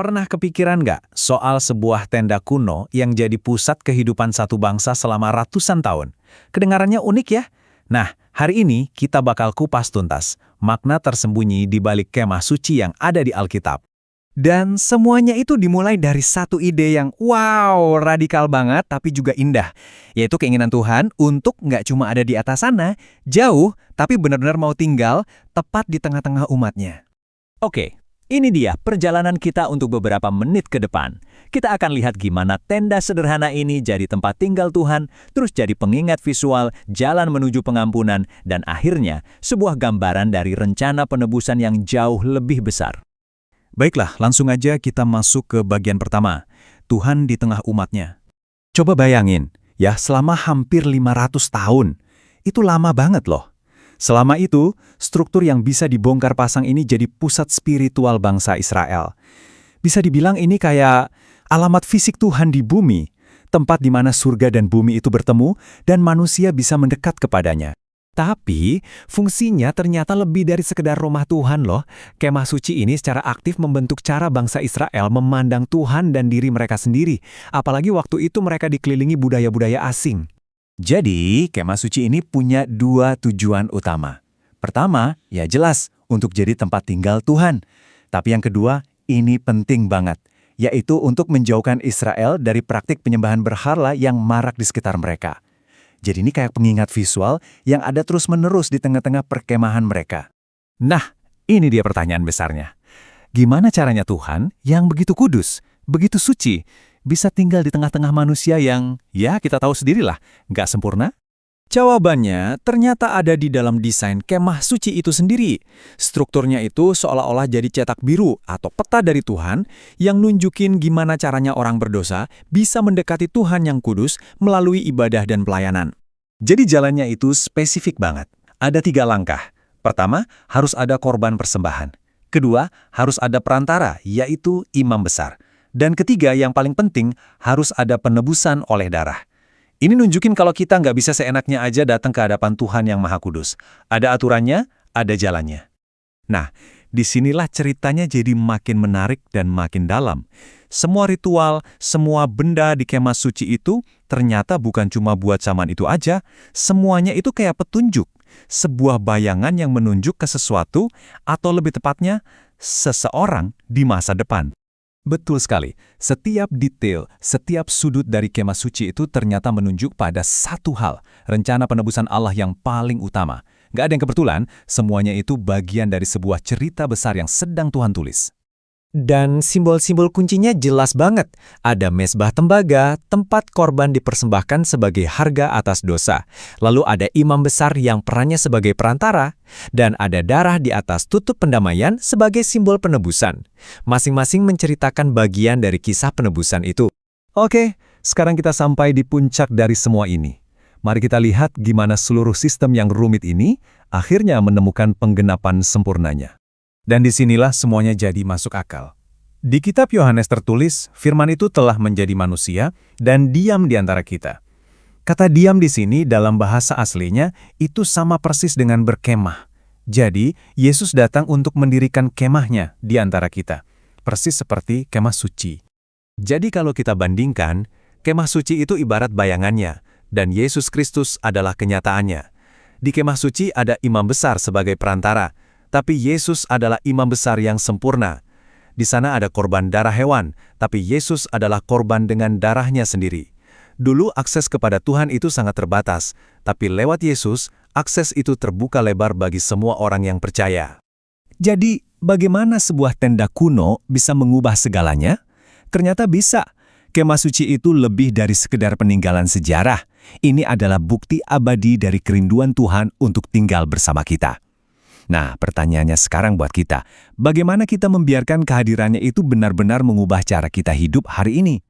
Pernah kepikiran nggak soal sebuah tenda kuno yang jadi pusat kehidupan satu bangsa selama ratusan tahun? Kedengarannya unik ya? Nah, hari ini kita bakal kupas tuntas makna tersembunyi di balik kemah suci yang ada di Alkitab. Dan semuanya itu dimulai dari satu ide yang wow, radikal banget tapi juga indah. Yaitu keinginan Tuhan untuk nggak cuma ada di atas sana, jauh, tapi benar-benar mau tinggal tepat di tengah-tengah umatnya. Oke. Ini dia perjalanan kita untuk beberapa menit ke depan. Kita akan lihat gimana tenda sederhana ini jadi tempat tinggal Tuhan, terus jadi pengingat visual, jalan menuju pengampunan, dan akhirnya sebuah gambaran dari rencana penebusan yang jauh lebih besar. Baiklah, langsung aja kita masuk ke bagian pertama. Tuhan di tengah umatnya. Coba bayangin, ya selama hampir 500 tahun. Itu lama banget loh. Selama itu, struktur yang bisa dibongkar pasang ini jadi pusat spiritual bangsa Israel. Bisa dibilang ini kayak alamat fisik Tuhan di bumi, tempat di mana surga dan bumi itu bertemu dan manusia bisa mendekat kepadanya. Tapi, fungsinya ternyata lebih dari sekedar rumah Tuhan loh. Kemah suci ini secara aktif membentuk cara bangsa Israel memandang Tuhan dan diri mereka sendiri, apalagi waktu itu mereka dikelilingi budaya-budaya asing. Jadi, kemah suci ini punya dua tujuan utama. Pertama, ya jelas, untuk jadi tempat tinggal Tuhan. Tapi yang kedua, ini penting banget, yaitu untuk menjauhkan Israel dari praktik penyembahan berhala yang marak di sekitar mereka. Jadi ini kayak pengingat visual yang ada terus-menerus di tengah-tengah perkemahan mereka. Nah, ini dia pertanyaan besarnya. Gimana caranya Tuhan yang begitu kudus, begitu suci, bisa tinggal di tengah-tengah manusia yang, ya kita tahu sendirilah, nggak sempurna? Jawabannya ternyata ada di dalam desain kemah suci itu sendiri. Strukturnya itu seolah-olah jadi cetak biru atau peta dari Tuhan yang nunjukin gimana caranya orang berdosa bisa mendekati Tuhan yang kudus melalui ibadah dan pelayanan. Jadi jalannya itu spesifik banget. Ada 3 langkah. Pertama, harus ada korban persembahan. Kedua, harus ada perantara, yaitu imam besar. Dan ketiga, yang paling penting, harus ada penebusan oleh darah. Ini nunjukin kalau kita nggak bisa seenaknya aja datang ke hadapan Tuhan yang Maha Kudus. Ada aturannya, ada jalannya. Nah, disinilah ceritanya jadi makin menarik dan makin dalam. Semua ritual, semua benda di kemah suci itu ternyata bukan cuma buat zaman itu aja, semuanya itu kayak petunjuk. Sebuah bayangan yang menunjuk ke sesuatu, atau lebih tepatnya, seseorang di masa depan. Betul sekali, setiap detail, setiap sudut dari kemah suci itu ternyata menunjuk pada satu hal, rencana penebusan Allah yang paling utama. Nggak ada yang kebetulan, semuanya itu bagian dari sebuah cerita besar yang sedang Tuhan tulis. Dan simbol-simbol kuncinya jelas banget. Ada mezbah tembaga, tempat korban dipersembahkan sebagai harga atas dosa. Lalu ada imam besar yang perannya sebagai perantara. Dan ada darah di atas tutup pendamaian sebagai simbol penebusan. Masing-masing menceritakan bagian dari kisah penebusan itu. Oke, sekarang kita sampai di puncak dari semua ini. Mari kita lihat gimana seluruh sistem yang rumit ini akhirnya menemukan penggenapan sempurnanya. Dan disinilah semuanya jadi masuk akal. Di kitab Yohanes tertulis, firman itu telah menjadi manusia dan diam di antara kita. Kata diam di sini dalam bahasa aslinya itu sama persis dengan berkemah. Jadi, Yesus datang untuk mendirikan kemahnya di antara kita. Persis seperti kemah suci. Jadi kalau kita bandingkan, kemah suci itu ibarat bayangannya, dan Yesus Kristus adalah kenyataannya. Di kemah suci ada imam besar sebagai perantara, tapi Yesus adalah imam besar yang sempurna. Di sana ada korban darah hewan, tapi Yesus adalah korban dengan darahnya sendiri. Dulu akses kepada Tuhan itu sangat terbatas, tapi lewat Yesus, akses itu terbuka lebar bagi semua orang yang percaya. Jadi, bagaimana sebuah tenda kuno bisa mengubah segalanya? Ternyata bisa. Kemah suci itu lebih dari sekedar peninggalan sejarah. Ini adalah bukti abadi dari kerinduan Tuhan untuk tinggal bersama kita. Nah, pertanyaannya sekarang buat kita, bagaimana kita membiarkan kehadirannya itu benar-benar mengubah cara kita hidup hari ini?